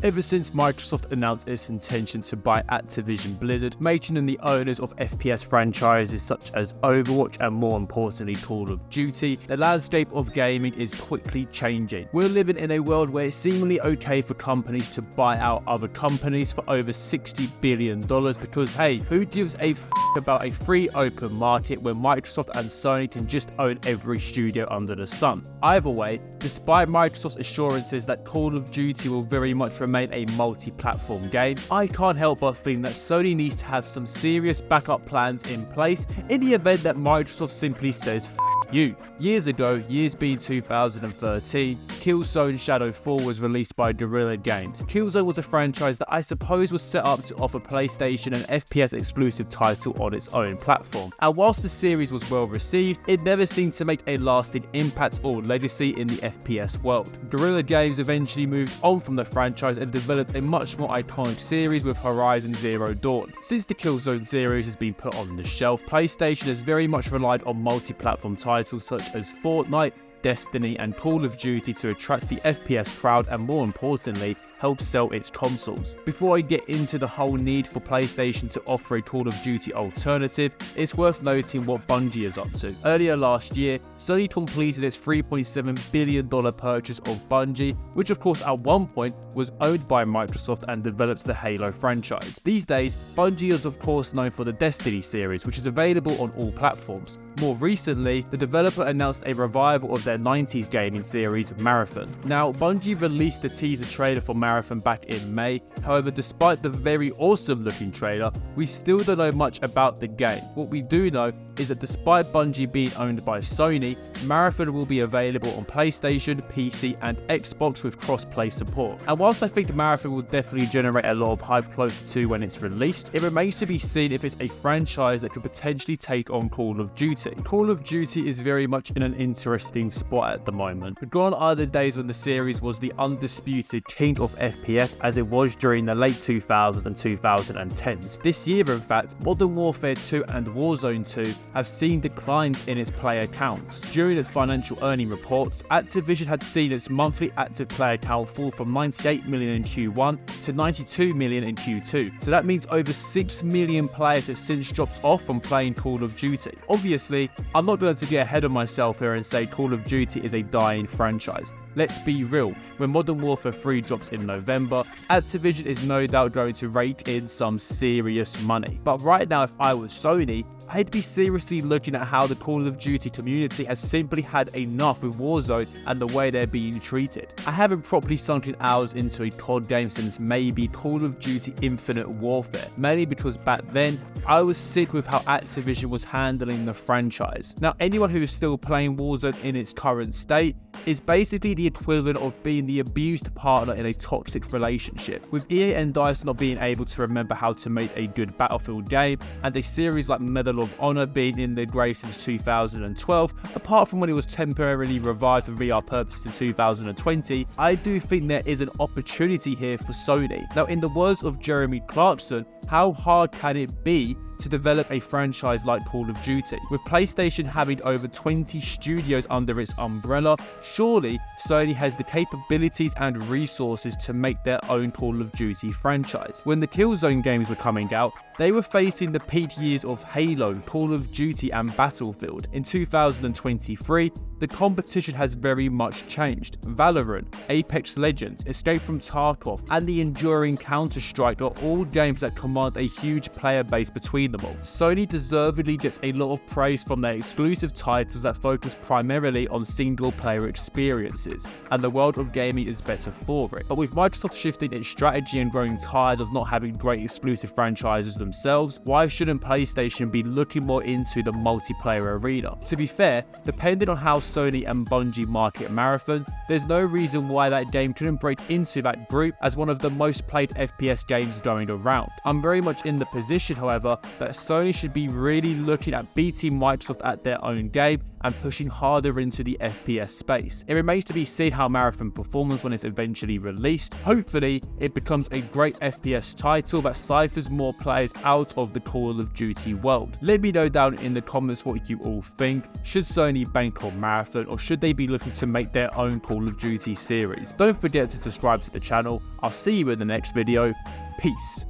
ever since Microsoft announced its intention to buy Activision Blizzard, making them the owners of FPS franchises such as Overwatch and more importantly Call of Duty, the landscape of gaming is quickly changing. We're living in a world where it's seemingly okay for companies to buy out other companies for over $60 billion because hey, who gives a about a free open market when Microsoft and Sony can just own every studio under the sun? Either way, despite Microsoft's assurances that Call of Duty will very much remain a multi-platform game, I can't help but think that Sony needs to have some serious backup plans in place in the event that Microsoft simply says you. Years ago, years being 2013, Killzone Shadow 4 was released by Guerrilla Games. Killzone was a franchise that I suppose was set up to offer PlayStation an FPS exclusive title on its own platform. And whilst the series was well received, it never seemed to make a lasting impact or legacy in the FPS world. Guerrilla Games eventually moved on from the franchise and developed a much more iconic series with Horizon Zero Dawn. Since the Killzone series has been put on the shelf, PlayStation has very much relied on multi-platform titles such as Fortnite, Destiny and Call of Duty to attract the FPS crowd and more importantly, help sell its consoles. Before I get into the whole need for PlayStation to offer a Call of Duty alternative, it's worth noting what Bungie is up to. Earlier last year, Sony completed its $3.7 billion purchase of Bungie, which of course at one point was owned by Microsoft and develops the Halo franchise. These days, Bungie is of course known for the Destiny series, which is available on all platforms. More recently, the developer announced a revival of their 90s gaming series, Marathon. Now, Bungie released the teaser trailer for Marathon back in May. However, despite the very awesome looking trailer, we still don't know much about the game. What we do know is that despite Bungie being owned by Sony, Marathon will be available on PlayStation, PC and Xbox with cross-play support. And whilst I think Marathon will definitely generate a lot of hype closer to when it's released, it remains to be seen if it's a franchise that could potentially take on Call of Duty. Call of Duty is very much in an interesting spot at the moment. But gone are the days when the series was the undisputed king of FPS as it was during the late 2000s and 2010s. This year, in fact, Modern Warfare 2 and Warzone 2 have seen declines in its player counts. During its financial earning reports, Activision had seen its monthly active player count fall from 98 million in Q1 to 92 million in Q2. So that means over 6 million players have since dropped off from playing Call of Duty. Obviously, I'm not going to get ahead of myself here and say Call of Duty is a dying franchise. Let's be real, when Modern Warfare 3 drops in November, Activision is no doubt going to rake in some serious money. But right now, if I was Sony, I'd be seriously looking at how the Call of Duty community has simply had enough with Warzone and the way they're being treated. I haven't properly sunk in hours into a COD game since maybe Call of Duty Infinite Warfare, mainly because back then, I was sick with how Activision was handling the franchise. Now, anyone who is still playing Warzone in its current state is basically the equivalent of being the abused partner in a toxic relationship. With EA and DICE not being able to remember how to make a good Battlefield game, and a series like Medal of Honor being in their grave since 2012, apart from when it was temporarily revived for VR purposes in 2020, I do think there is an opportunity here for Sony. Now, in the words of Jeremy Clarkson, how hard can it be to develop a franchise like Call of Duty? With PlayStation having over 20 studios under its umbrella, surely Sony has the capabilities and resources to make their own Call of Duty franchise. When the Killzone games were coming out, they were facing the peak years of Halo, Call of Duty and Battlefield. In 2023, the competition has very much changed. Valorant, Apex Legends, Escape from Tarkov, and the enduring Counter-Strike are all games that command a huge player base between them all. Sony deservedly gets a lot of praise from their exclusive titles that focus primarily on single-player experiences, and the world of gaming is better for it. But with Microsoft shifting its strategy and growing tired of not having great exclusive franchises themselves, why shouldn't PlayStation be looking more into the multiplayer arena? To be fair, depending on how Sony and Bungie market Marathon, there's no reason why that game couldn't break into that group as one of the most played FPS games going around. I'm very much in the position, however, that Sony should be really looking at beating Microsoft at their own game and pushing harder into the FPS space. It remains to be seen how Marathon performs when it's eventually released. Hopefully, it becomes a great FPS title that ciphers more players out of the Call of Duty world. Let me know down in the comments what you all think. Should Sony bank on Marathon, or should they be looking to make their own Call of Duty series? Don't forget to subscribe to the channel. I'll see you in the next video. Peace.